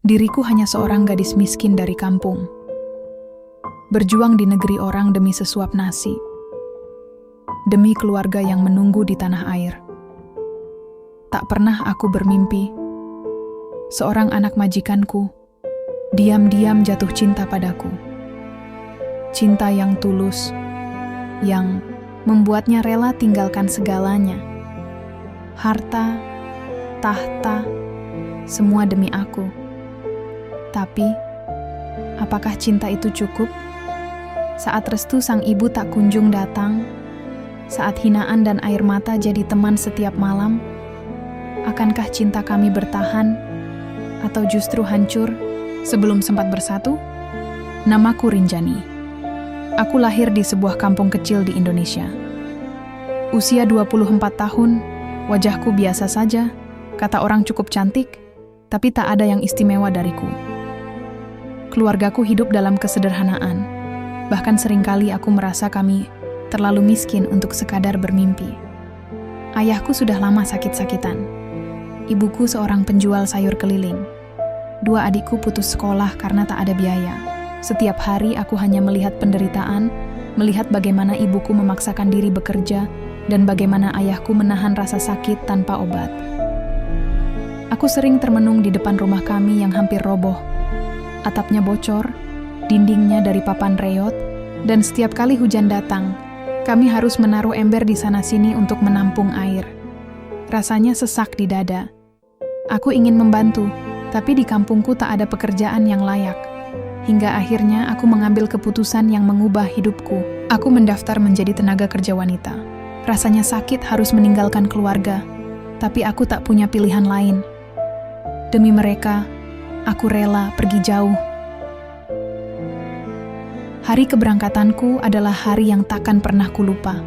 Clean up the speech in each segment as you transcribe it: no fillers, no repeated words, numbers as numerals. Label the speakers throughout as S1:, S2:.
S1: Diriku hanya seorang gadis miskin dari kampung, berjuang di negeri orang demi sesuap nasi, demi keluarga yang menunggu di tanah air. Tak pernah aku bermimpi, seorang anak majikanku diam-diam jatuh cinta padaku. Cinta yang tulus, yang membuatnya rela tinggalkan segalanya. Harta, tahta, semua demi aku. Tapi, apakah cinta itu cukup? Saat restu sang ibu tak kunjung datang, saat hinaan dan air mata jadi teman setiap malam, akankah cinta kami bertahan atau justru hancur sebelum sempat bersatu? Namaku Rinjani. Aku lahir di sebuah kampung kecil di Indonesia. Usia 24 tahun, wajahku biasa saja, kata orang cukup cantik, tapi tak ada yang istimewa dariku. Keluargaku hidup dalam kesederhanaan, bahkan seringkali aku merasa kami terlalu miskin untuk sekadar bermimpi. Ayahku sudah lama sakit-sakitan. Ibuku seorang penjual sayur keliling. Dua adikku putus sekolah karena tak ada biaya. Setiap hari aku hanya melihat penderitaan, melihat bagaimana ibuku memaksakan diri bekerja, dan bagaimana ayahku menahan rasa sakit tanpa obat. Aku sering termenung di depan rumah kami yang hampir roboh. Atapnya bocor, dindingnya dari papan reot, dan setiap kali hujan datang, kami harus menaruh ember di sana-sini untuk menampung air. Rasanya sesak di dada. Aku ingin membantu, tapi di kampungku tak ada pekerjaan yang layak. Hingga akhirnya aku mengambil keputusan yang mengubah hidupku. Aku mendaftar menjadi tenaga kerja wanita. Rasanya sakit harus meninggalkan keluarga, tapi aku tak punya pilihan lain. Demi mereka, aku rela pergi jauh. Hari keberangkatanku adalah hari yang takkan pernah kulupa.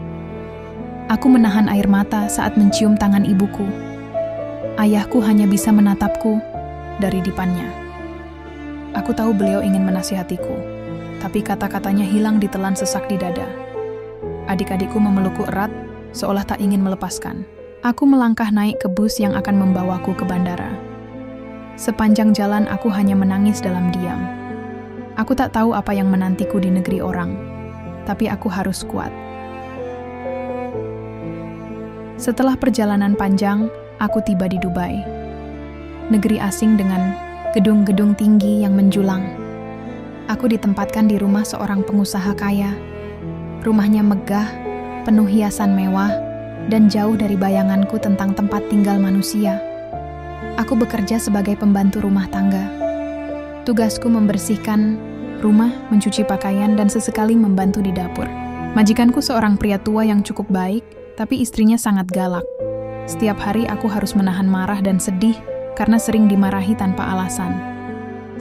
S1: Aku menahan air mata saat mencium tangan ibuku. Ayahku hanya bisa menatapku dari dipannya. Aku tahu beliau ingin menasihatiku, tapi kata-katanya hilang ditelan sesak di dada. Adik-adikku memelukku erat, seolah tak ingin melepaskan. Aku melangkah naik ke bus yang akan membawaku ke bandara. Sepanjang jalan aku hanya menangis dalam diam. Aku tak tahu apa yang menantiku di negeri orang, tapi aku harus kuat. Setelah perjalanan panjang, aku tiba di Dubai. Negeri asing dengan gedung-gedung tinggi yang menjulang. Aku ditempatkan di rumah seorang pengusaha kaya. Rumahnya megah, penuh hiasan mewah, dan jauh dari bayanganku tentang tempat tinggal manusia. Aku bekerja sebagai pembantu rumah tangga. Tugasku membersihkan rumah, mencuci pakaian, dan sesekali membantu di dapur. Majikanku seorang pria tua yang cukup baik, tapi istrinya sangat galak. Setiap hari aku harus menahan marah dan sedih karena sering dimarahi tanpa alasan.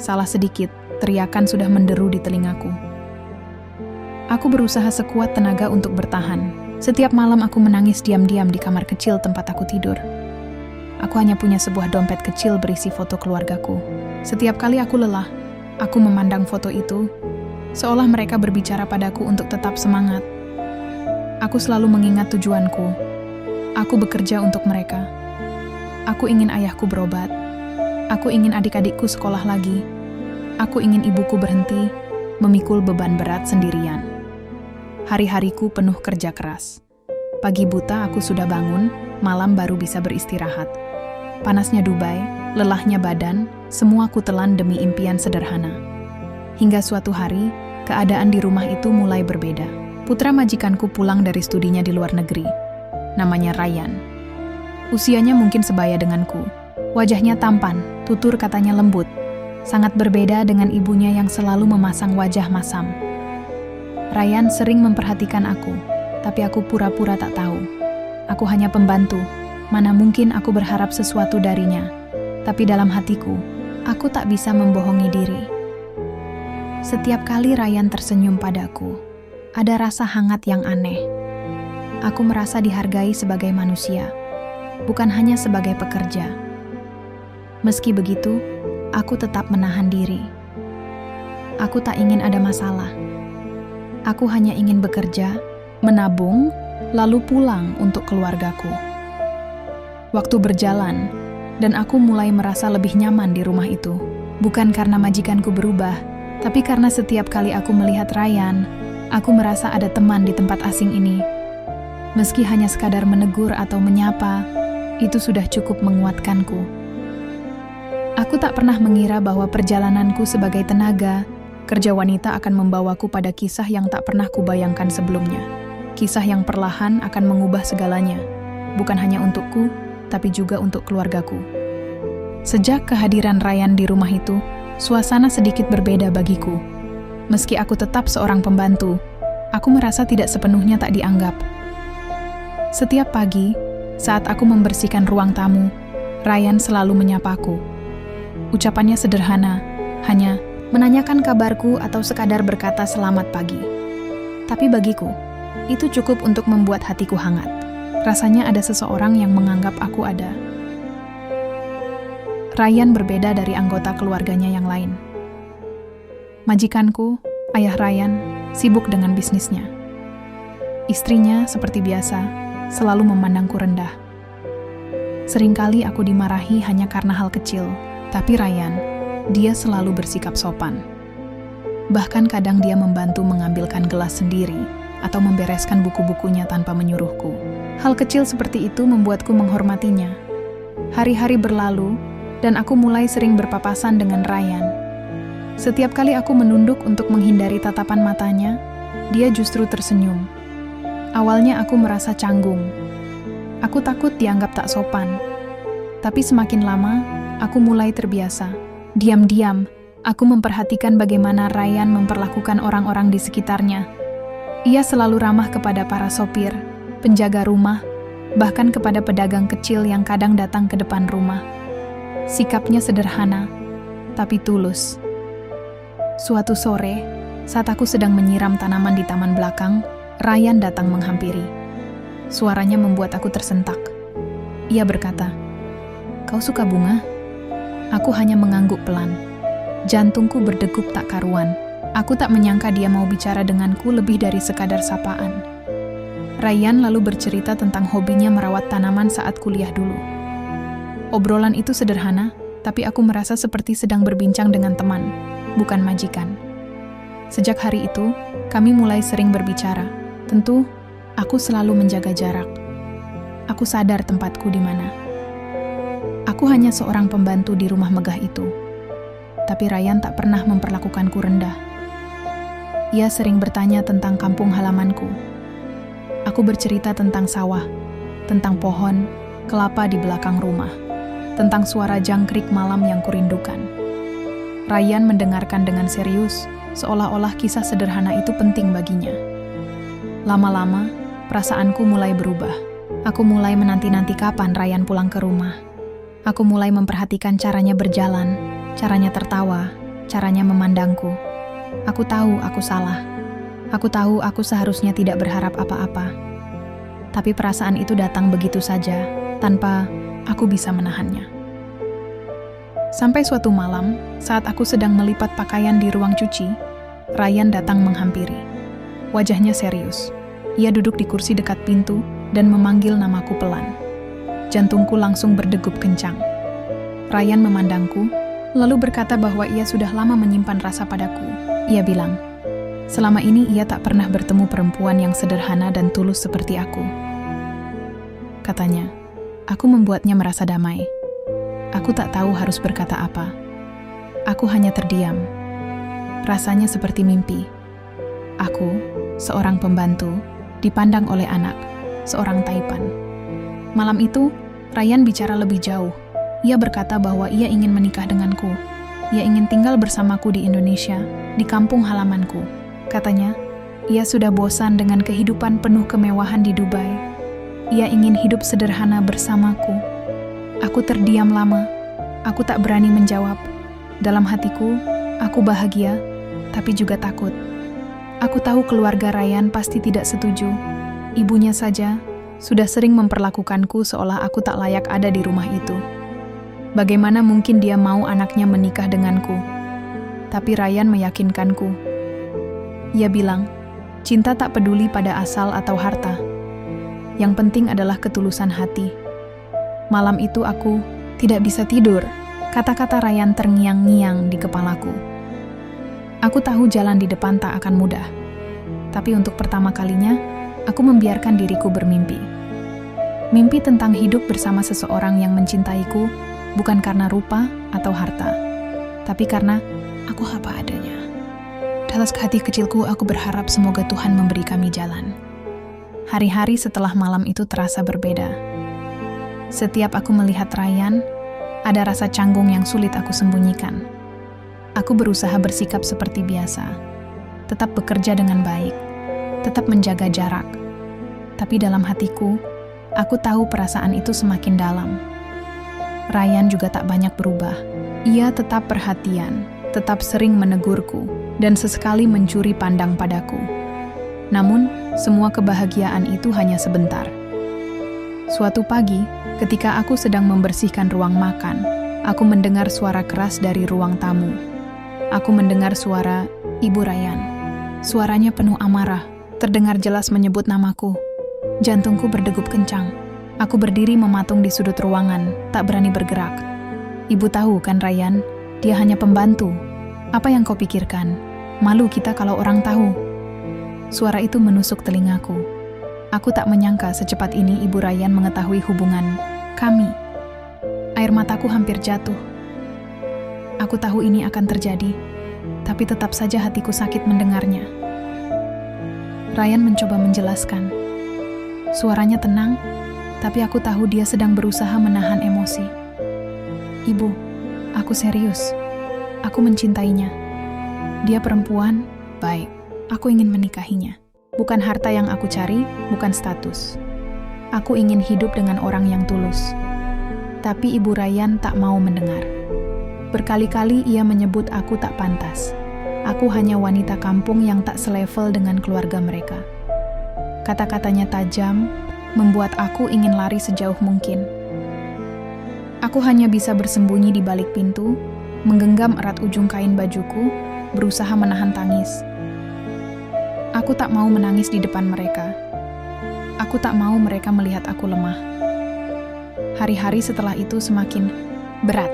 S1: Salah sedikit, teriakan sudah menderu di telingaku. Aku berusaha sekuat tenaga untuk bertahan. Setiap malam aku menangis diam-diam di kamar kecil tempat aku tidur. Aku hanya punya sebuah dompet kecil berisi foto keluargaku. Setiap kali aku lelah, aku memandang foto itu, seolah mereka berbicara padaku untuk tetap semangat. Aku selalu mengingat tujuanku. Aku bekerja untuk mereka. Aku ingin ayahku berobat. Aku ingin adik-adikku sekolah lagi. Aku ingin ibuku berhenti memikul beban berat sendirian. Hari-hariku penuh kerja keras. Pagi buta aku sudah bangun, malam baru bisa beristirahat. Panasnya Dubai, lelahnya badan, semua ku telan demi impian sederhana. Hingga suatu hari, keadaan di rumah itu mulai berbeda. Putra majikanku pulang dari studinya di luar negeri. Namanya Ryan. Usianya mungkin sebaya denganku. Wajahnya tampan, tutur katanya lembut. Sangat berbeda dengan ibunya yang selalu memasang wajah masam. Ryan sering memperhatikan aku, tapi aku pura-pura tak tahu. Aku hanya pembantu, mana mungkin aku berharap sesuatu darinya. Tapi dalam hatiku, aku tak bisa membohongi diri. Setiap kali Ryan tersenyum padaku, ada rasa hangat yang aneh. Aku merasa dihargai sebagai manusia, bukan hanya sebagai pekerja. Meski begitu, aku tetap menahan diri. Aku tak ingin ada masalah. Aku hanya ingin bekerja, menabung, lalu pulang untuk keluargaku. Waktu berjalan, dan aku mulai merasa lebih nyaman di rumah itu. Bukan karena majikanku berubah, tapi karena setiap kali aku melihat Ryan, aku merasa ada teman di tempat asing ini. Meski hanya sekadar menegur atau menyapa, itu sudah cukup menguatkanku. Aku tak pernah mengira bahwa perjalananku sebagai tenaga kerja wanita akan membawaku pada kisah yang tak pernah kubayangkan sebelumnya. Kisah yang perlahan akan mengubah segalanya, bukan hanya untukku, tapi juga untuk keluargaku. Sejak kehadiran Ryan di rumah itu, suasana sedikit berbeda bagiku. Meski aku tetap seorang pembantu, aku merasa tidak sepenuhnya tak dianggap. Setiap pagi, saat aku membersihkan ruang tamu, Ryan selalu menyapaku. Ucapannya sederhana, hanya menanyakan kabarku atau sekadar berkata selamat pagi. Tapi bagiku, itu cukup untuk membuat hatiku hangat. Rasanya ada seseorang yang menganggap aku ada. Ryan berbeda dari anggota keluarganya yang lain. Majikanku, ayah Ryan, sibuk dengan bisnisnya. Istrinya, seperti biasa, selalu memandangku rendah. Seringkali aku dimarahi hanya karena hal kecil, tapi Ryan, dia selalu bersikap sopan. Bahkan kadang dia membantu mengambilkan gelas sendiri atau membereskan buku-bukunya tanpa menyuruhku. Hal kecil seperti itu membuatku menghormatinya. Hari-hari berlalu, dan aku mulai sering berpapasan dengan Ryan. Setiap kali aku menunduk untuk menghindari tatapan matanya, dia justru tersenyum. Awalnya aku merasa canggung. Aku takut dianggap tak sopan. Tapi semakin lama, aku mulai terbiasa. Diam-diam, aku memperhatikan bagaimana Ryan memperlakukan orang-orang di sekitarnya. Ia selalu ramah kepada para sopir, penjaga rumah, bahkan kepada pedagang kecil yang kadang datang ke depan rumah. Sikapnya sederhana, tapi tulus. Suatu sore, saat aku sedang menyiram tanaman di taman belakang, Ryan datang menghampiri. Suaranya membuat aku tersentak. Ia berkata, "Kau suka bunga?" Aku hanya mengangguk pelan. Jantungku berdegup tak karuan. Aku tak menyangka dia mau bicara denganku lebih dari sekadar sapaan. Ryan lalu bercerita tentang hobinya merawat tanaman saat kuliah dulu. Obrolan itu sederhana, tapi aku merasa seperti sedang berbincang dengan teman, bukan majikan. Sejak hari itu, kami mulai sering berbicara. Tentu, aku selalu menjaga jarak. Aku sadar tempatku di mana. Aku hanya seorang pembantu di rumah megah itu. Tapi Ryan tak pernah memperlakukanku rendah. Ia sering bertanya tentang kampung halamanku. Aku bercerita tentang sawah, tentang pohon, kelapa di belakang rumah, tentang suara jangkrik malam yang kurindukan. Ryan mendengarkan dengan serius, seolah-olah kisah sederhana itu penting baginya. Lama-lama, perasaanku mulai berubah. Aku mulai menanti-nanti kapan Ryan pulang ke rumah. Aku mulai memperhatikan caranya berjalan, caranya tertawa, caranya memandangku. Aku tahu aku salah. Aku tahu aku seharusnya tidak berharap apa-apa. Tapi perasaan itu datang begitu saja, tanpa aku bisa menahannya. Sampai suatu malam, saat aku sedang melipat pakaian di ruang cuci, Ryan datang menghampiri. Wajahnya serius. Ia duduk di kursi dekat pintu dan memanggil namaku pelan. Jantungku langsung berdegup kencang. Ryan memandangku, lalu berkata bahwa ia sudah lama menyimpan rasa padaku. Ia bilang, selama ini ia tak pernah bertemu perempuan yang sederhana dan tulus seperti aku. Katanya, aku membuatnya merasa damai. Aku tak tahu harus berkata apa. Aku hanya terdiam. Rasanya seperti mimpi. Aku, seorang pembantu, dipandang oleh anak, seorang taipan. Malam itu, Ryan bicara lebih jauh. Ia berkata bahwa ia ingin menikah denganku. Ia ingin tinggal bersamaku di Indonesia, di kampung halamanku. Katanya, ia sudah bosan dengan kehidupan penuh kemewahan di Dubai. Ia ingin hidup sederhana bersamaku. Aku terdiam lama. Aku tak berani menjawab. Dalam hatiku, aku bahagia, tapi juga takut. Aku tahu keluarga Ryan pasti tidak setuju. Ibunya saja sudah sering memperlakukanku seolah aku tak layak ada di rumah itu. Bagaimana mungkin dia mau anaknya menikah denganku? Tapi Ryan meyakinkanku. Ia bilang, cinta tak peduli pada asal atau harta. Yang penting adalah ketulusan hati. Malam itu aku tidak bisa tidur. Kata-kata Ryan terngiang-ngiang di kepalaku. Aku tahu jalan di depan tak akan mudah. Tapi untuk pertama kalinya, aku membiarkan diriku bermimpi. Mimpi tentang hidup bersama seseorang yang mencintaiku, bukan karena rupa atau harta, tapi karena aku apa adanya. Dalam hati kecilku, aku berharap semoga Tuhan memberi kami jalan. Hari-hari setelah malam itu terasa berbeda. Setiap aku melihat Ryan, ada rasa canggung yang sulit aku sembunyikan. Aku berusaha bersikap seperti biasa, tetap bekerja dengan baik, tetap menjaga jarak. Tapi dalam hatiku, aku tahu perasaan itu semakin dalam. Ryan juga tak banyak berubah. Ia tetap perhatian, tetap sering menegurku, dan sesekali mencuri pandang padaku. Namun, semua kebahagiaan itu hanya sebentar. Suatu pagi, ketika aku sedang membersihkan ruang makan, aku mendengar suara keras dari ruang tamu. Aku mendengar suara Ibu Ryan. Suaranya penuh amarah, terdengar jelas menyebut namaku. Jantungku berdegup kencang. Aku berdiri mematung di sudut ruangan, tak berani bergerak. Ibu tahu kan Ryan, dia hanya pembantu. Apa yang kau pikirkan? Malu kita kalau orang tahu. Suara itu menusuk telingaku. Aku tak menyangka secepat ini Ibu Ryan mengetahui hubungan kami. Air mataku hampir jatuh. Aku tahu ini akan terjadi, tapi tetap saja hatiku sakit mendengarnya. Ryan mencoba menjelaskan. Suaranya tenang, tapi aku tahu dia sedang berusaha menahan emosi. Ibu, aku serius. Aku mencintainya. Dia perempuan, baik. Aku ingin menikahinya. Bukan harta yang aku cari, bukan status. Aku ingin hidup dengan orang yang tulus. Tapi Ibu Ryan tak mau mendengar. Berkali-kali ia menyebut aku tak pantas. Aku hanya wanita kampung yang tak selevel dengan keluarga mereka. Kata-katanya tajam, membuat aku ingin lari sejauh mungkin. Aku hanya bisa bersembunyi di balik pintu, menggenggam erat ujung kain bajuku, berusaha menahan tangis. Aku tak mau menangis di depan mereka. Aku tak mau mereka melihat aku lemah. Hari-hari setelah itu semakin berat.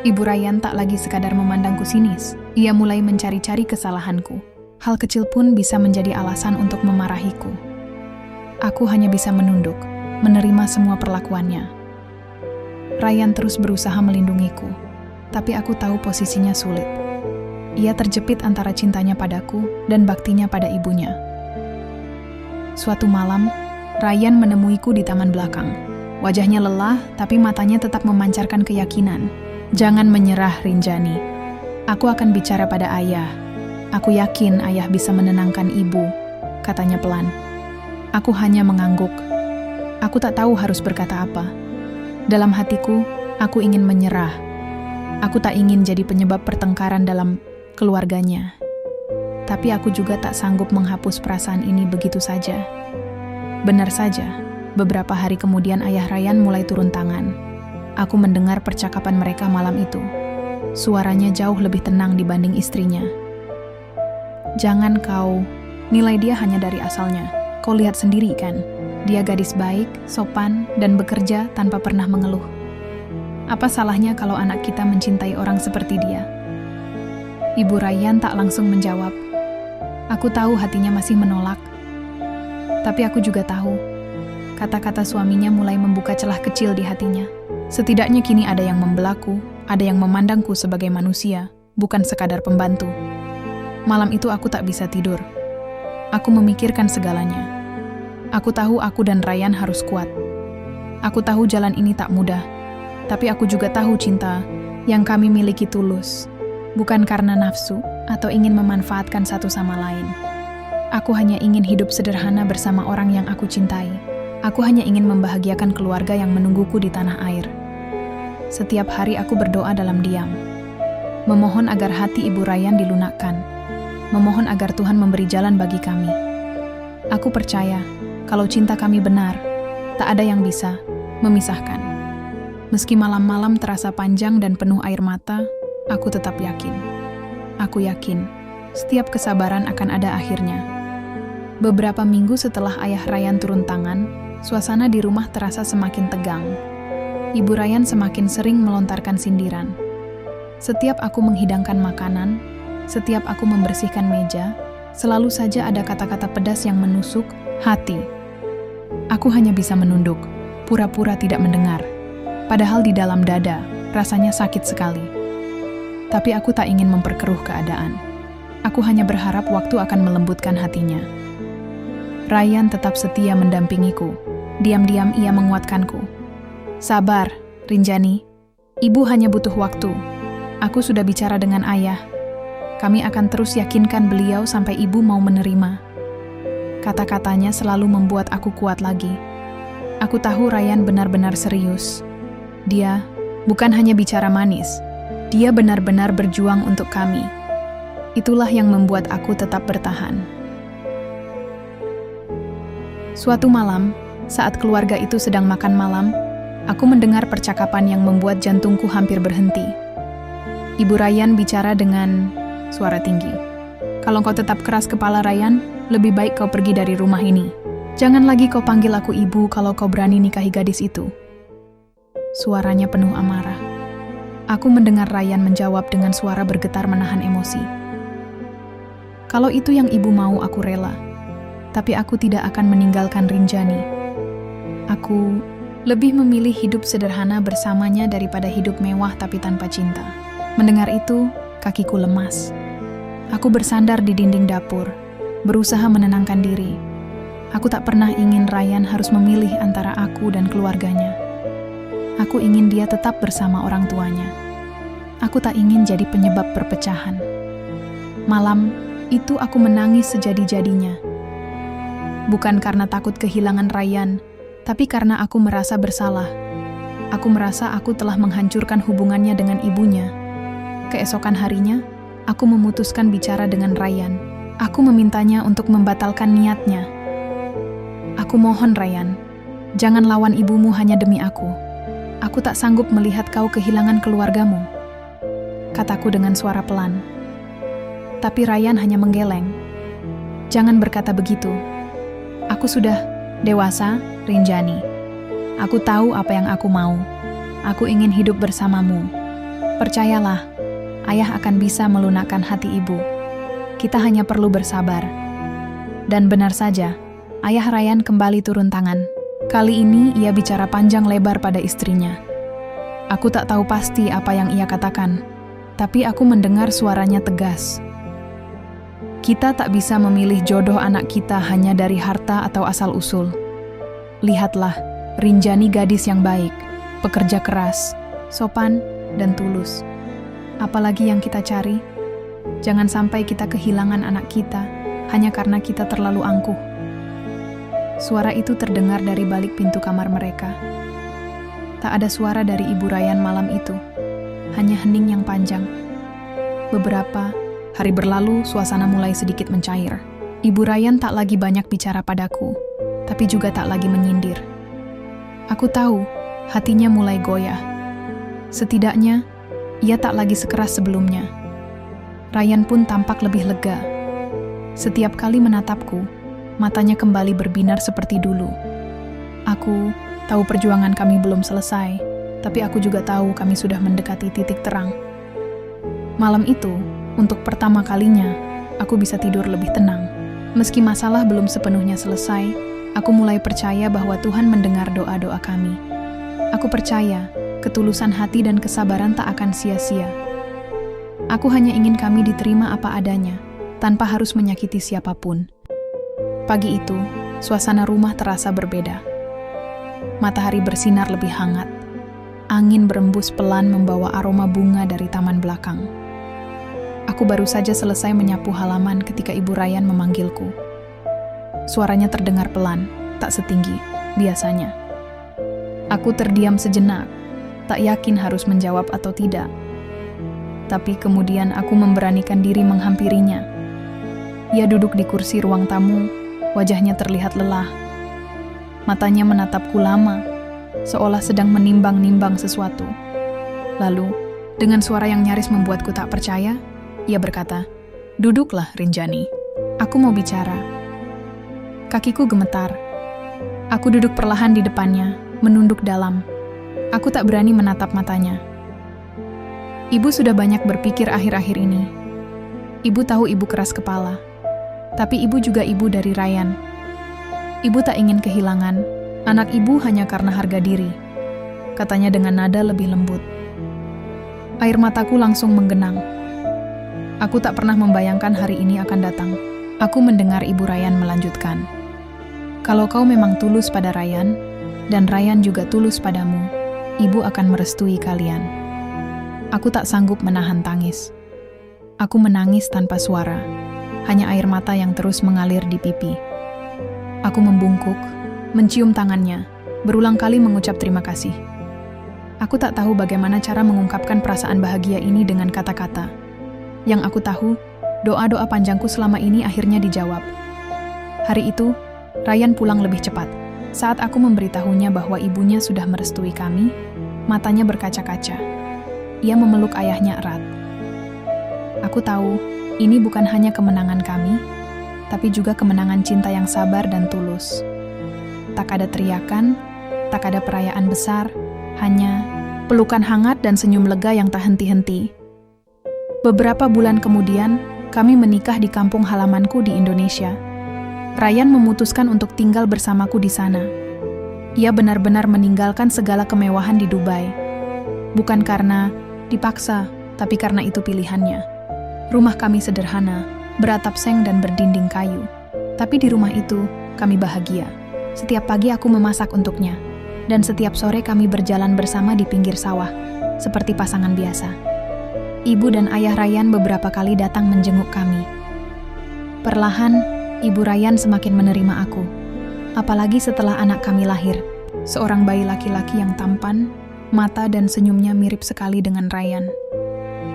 S1: Ibu Ryan tak lagi sekadar memandangku sinis. Ia mulai mencari-cari kesalahanku. Hal kecil pun bisa menjadi alasan untuk memarahiku. Aku hanya bisa menunduk, menerima semua perlakuannya. Ryan terus berusaha melindungiku, tapi aku tahu posisinya sulit. Ia terjepit antara cintanya padaku dan baktinya pada ibunya. Suatu malam, Ryan menemuiku di taman belakang. Wajahnya lelah, tapi matanya tetap memancarkan keyakinan. Jangan menyerah, Rinjani. Aku akan bicara pada ayah. Aku yakin ayah bisa menenangkan ibu, katanya pelan. Aku hanya mengangguk. Aku tak tahu harus berkata apa. Dalam hatiku, aku ingin menyerah. Aku tak ingin jadi penyebab pertengkaran dalam keluarganya. Tapi aku juga tak sanggup menghapus perasaan ini begitu saja. Benar saja, beberapa hari kemudian ayah Ryan mulai turun tangan. Aku mendengar percakapan mereka malam itu. Suaranya jauh lebih tenang dibanding istrinya. Jangan kau nilai dia hanya dari asalnya. Kau lihat sendiri kan, dia gadis baik, sopan, dan bekerja tanpa pernah mengeluh. Apa salahnya kalau anak kita mencintai orang seperti dia? Ibu Ryan tak langsung menjawab. Aku tahu hatinya masih menolak. Tapi aku juga tahu, kata-kata suaminya mulai membuka celah kecil di hatinya. Setidaknya kini ada yang membelaku, ada yang memandangku sebagai manusia, bukan sekadar pembantu. Malam itu aku tak bisa tidur. Aku memikirkan segalanya. Aku tahu aku dan Ryan harus kuat. Aku tahu jalan ini tak mudah. Tapi aku juga tahu cinta yang kami miliki tulus. Bukan karena nafsu atau ingin memanfaatkan satu sama lain. Aku hanya ingin hidup sederhana bersama orang yang aku cintai. Aku hanya ingin membahagiakan keluarga yang menungguku di tanah air. Setiap hari aku berdoa dalam diam. Memohon agar hati Ibu Ryan dilunakkan. Memohon agar Tuhan memberi jalan bagi kami. Aku percaya, kalau cinta kami benar, tak ada yang bisa memisahkan. Meski malam-malam terasa panjang dan penuh air mata, aku tetap yakin. Aku yakin, setiap kesabaran akan ada akhirnya. Beberapa minggu setelah ayah Ryan turun tangan, suasana di rumah terasa semakin tegang. Ibu Ryan semakin sering melontarkan sindiran. Setiap aku menghidangkan makanan, setiap aku membersihkan meja, selalu saja ada kata-kata pedas yang menusuk hati. Aku hanya bisa menunduk, pura-pura tidak mendengar. Padahal di dalam dada, rasanya sakit sekali. Tapi aku tak ingin memperkeruh keadaan. Aku hanya berharap waktu akan melembutkan hatinya. Ryan tetap setia mendampingiku. Diam-diam ia menguatkanku. Sabar, Rinjani. Ibu hanya butuh waktu. Aku sudah bicara dengan ayah. Kami akan terus yakinkan beliau sampai ibu mau menerima. Kata-katanya selalu membuat aku kuat lagi. Aku tahu Ryan benar-benar serius. Dia bukan hanya bicara manis. Dia benar-benar berjuang untuk kami. Itulah yang membuat aku tetap bertahan. Suatu malam, saat keluarga itu sedang makan malam, aku mendengar percakapan yang membuat jantungku hampir berhenti. Ibu Ryan bicara dengan suara tinggi. Kalau kau tetap keras kepala, Ryan, lebih baik kau pergi dari rumah ini. Jangan lagi kau panggil aku ibu kalau kau berani nikahi gadis itu. Suaranya penuh amarah. Aku mendengar Ryan menjawab dengan suara bergetar menahan emosi. Kalau itu yang ibu mau, aku rela. Tapi aku tidak akan meninggalkan Rinjani. Aku lebih memilih hidup sederhana bersamanya daripada hidup mewah tapi tanpa cinta. Mendengar itu, kakiku lemas. Aku bersandar di dinding dapur, berusaha menenangkan diri. Aku tak pernah ingin Ryan harus memilih antara aku dan keluarganya. Aku ingin dia tetap bersama orang tuanya. Aku tak ingin jadi penyebab perpecahan. Malam itu aku menangis sejadi-jadinya. Bukan karena takut kehilangan Ryan, tapi karena aku merasa bersalah. Aku merasa aku telah menghancurkan hubungannya dengan ibunya. Keesokan harinya, aku memutuskan bicara dengan Ryan. Aku memintanya untuk membatalkan niatnya. Aku mohon Ryan, jangan lawan ibumu hanya demi aku. Aku tak sanggup melihat kau kehilangan keluargamu. Kataku dengan suara pelan. Tapi Ryan hanya menggeleng. Jangan berkata begitu. Aku sudah dewasa, Rinjani. Aku tahu apa yang aku mau. Aku ingin hidup bersamamu. Percayalah, ayah akan bisa melunakkan hati ibu. Kita hanya perlu bersabar. Dan benar saja, ayah Ryan kembali turun tangan. Kali ini ia bicara panjang lebar pada istrinya. Aku tak tahu pasti apa yang ia katakan, tapi aku mendengar suaranya tegas. Kita tak bisa memilih jodoh anak kita hanya dari harta atau asal-usul. Lihatlah, Rinjani gadis yang baik, pekerja keras, sopan, dan tulus. Apalagi yang kita cari? Jangan sampai kita kehilangan anak kita hanya karena kita terlalu angkuh. Suara itu terdengar dari balik pintu kamar mereka. Tak ada suara dari Ibu Ryan malam itu, hanya hening yang panjang. Beberapa hari berlalu, suasana mulai sedikit mencair. Ibu Ryan tak lagi banyak bicara padaku, tapi juga tak lagi menyindir. Aku tahu, hatinya mulai goyah. Setidaknya, ia tak lagi sekeras sebelumnya. Ryan pun tampak lebih lega. Setiap kali menatapku, matanya kembali berbinar seperti dulu. Aku tahu perjuangan kami belum selesai, tapi aku juga tahu kami sudah mendekati titik terang. Malam itu, untuk pertama kalinya, aku bisa tidur lebih tenang. Meski masalah belum sepenuhnya selesai, aku mulai percaya bahwa Tuhan mendengar doa-doa kami. Aku percaya, ketulusan hati dan kesabaran tak akan sia-sia. Aku hanya ingin kami diterima apa adanya, tanpa harus menyakiti siapapun. Pagi itu, suasana rumah terasa berbeda. Matahari bersinar lebih hangat. Angin berembus pelan membawa aroma bunga dari taman belakang. Aku baru saja selesai menyapu halaman ketika Ibu Ryan memanggilku. Suaranya terdengar pelan, tak setinggi biasanya. Aku terdiam sejenak, tak yakin harus menjawab atau tidak. Tapi kemudian aku memberanikan diri menghampirinya. Ia duduk di kursi ruang tamu, wajahnya terlihat lelah. Matanya menatapku lama, seolah sedang menimbang-nimbang sesuatu. Lalu, dengan suara yang nyaris membuatku tak percaya, ia berkata, "Duduklah, Rinjani. Aku mau bicara." Kakiku gemetar. Aku duduk perlahan di depannya, menunduk dalam. Aku tak berani menatap matanya. Ibu sudah banyak berpikir akhir-akhir ini. Ibu tahu ibu keras kepala, tapi ibu juga ibu dari Ryan. Ibu tak ingin kehilangan anak ibu hanya karena harga diri, katanya dengan nada lebih lembut. Air mataku langsung menggenang. Aku tak pernah membayangkan hari ini akan datang. Aku mendengar Ibu Ryan melanjutkan. Kalau kau memang tulus pada Ryan, dan Ryan juga tulus padamu, Ibu akan merestui kalian. Aku tak sanggup menahan tangis. Aku menangis tanpa suara, hanya air mata yang terus mengalir di pipi. Aku membungkuk, mencium tangannya, berulang kali mengucap terima kasih. Aku tak tahu bagaimana cara mengungkapkan perasaan bahagia ini dengan kata-kata. Yang aku tahu, doa-doa panjangku selama ini akhirnya dijawab. Hari itu, Ryan pulang lebih cepat. Saat aku memberitahunya bahwa ibunya sudah merestui kami, matanya berkaca-kaca. Ia memeluk ayahnya erat. Aku tahu, ini bukan hanya kemenangan kami, tapi juga kemenangan cinta yang sabar dan tulus. Tak ada teriakan, tak ada perayaan besar, hanya pelukan hangat dan senyum lega yang tak henti-henti. Beberapa bulan kemudian, kami menikah di kampung halamanku di Indonesia. Ryan memutuskan untuk tinggal bersamaku di sana. Ia benar-benar meninggalkan segala kemewahan di Dubai. Bukan karena dipaksa, tapi karena itu pilihannya. Rumah kami sederhana, beratap seng dan berdinding kayu. Tapi di rumah itu, kami bahagia. Setiap pagi aku memasak untuknya, dan setiap sore kami berjalan bersama di pinggir sawah, seperti pasangan biasa. Ibu dan ayah Ryan beberapa kali datang menjenguk kami. Perlahan, Ibu Ryan semakin menerima aku. Apalagi setelah anak kami lahir, seorang bayi laki-laki yang tampan, mata dan senyumnya mirip sekali dengan Ryan.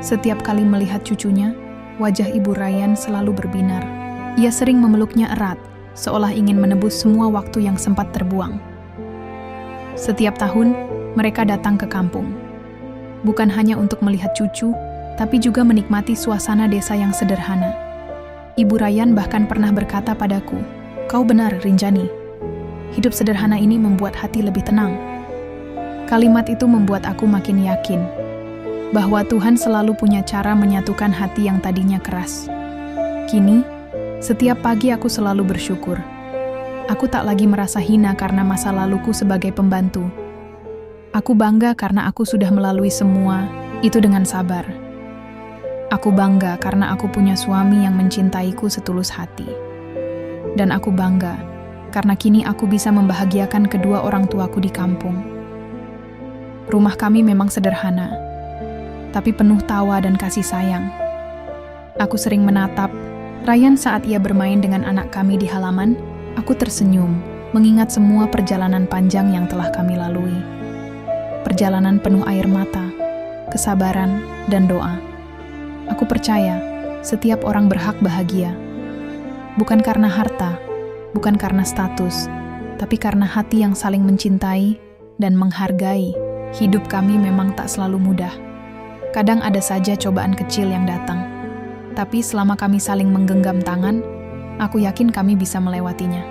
S1: Setiap kali melihat cucunya, wajah Ibu Ryan selalu berbinar. Ia sering memeluknya erat, seolah ingin menebus semua waktu yang sempat terbuang. Setiap tahun, mereka datang ke kampung. Bukan hanya untuk melihat cucu, tapi juga menikmati suasana desa yang sederhana. Ibu Ryan bahkan pernah berkata padaku, "Kau benar, Rinjani. Hidup sederhana ini membuat hati lebih tenang." Kalimat itu membuat aku makin yakin bahwa Tuhan selalu punya cara menyatukan hati yang tadinya keras. Kini, setiap pagi aku selalu bersyukur. Aku tak lagi merasa hina karena masa laluku sebagai pembantu. Aku bangga karena aku sudah melalui semua itu dengan sabar. Aku bangga karena aku punya suami yang mencintaiku setulus hati. Dan aku bangga karena kini aku bisa membahagiakan kedua orang tuaku di kampung. Rumah kami memang sederhana, tapi penuh tawa dan kasih sayang. Aku sering menatap Ryan saat ia bermain dengan anak kami di halaman. Aku tersenyum, mengingat semua perjalanan panjang yang telah kami lalui. Perjalanan penuh air mata, kesabaran, dan doa. Aku percaya, setiap orang berhak bahagia. Bukan karena harta, bukan karena status, tapi karena hati yang saling mencintai dan menghargai. Hidup kami memang tak selalu mudah. Kadang ada saja cobaan kecil yang datang. Tapi selama kami saling menggenggam tangan, aku yakin kami bisa melewatinya.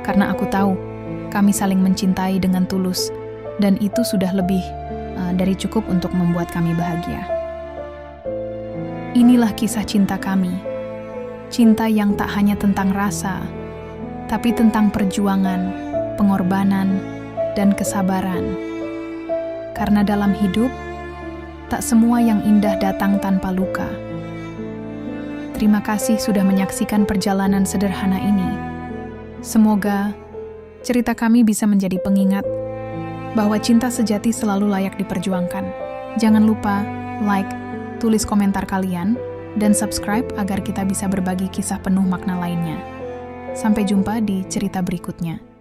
S1: Karena aku tahu, kami saling mencintai dengan tulus, dan itu sudah lebih dari cukup untuk membuat kami bahagia. Inilah kisah cinta kami. Cinta yang tak hanya tentang rasa, tapi tentang perjuangan, pengorbanan, dan kesabaran. Karena dalam hidup, tak semua yang indah datang tanpa luka. Terima kasih sudah menyaksikan perjalanan sederhana ini. Semoga cerita kami bisa menjadi pengingat bahwa cinta sejati selalu layak diperjuangkan. Jangan lupa like, tulis komentar kalian, dan subscribe agar kita bisa berbagi kisah penuh makna lainnya. Sampai jumpa di cerita berikutnya.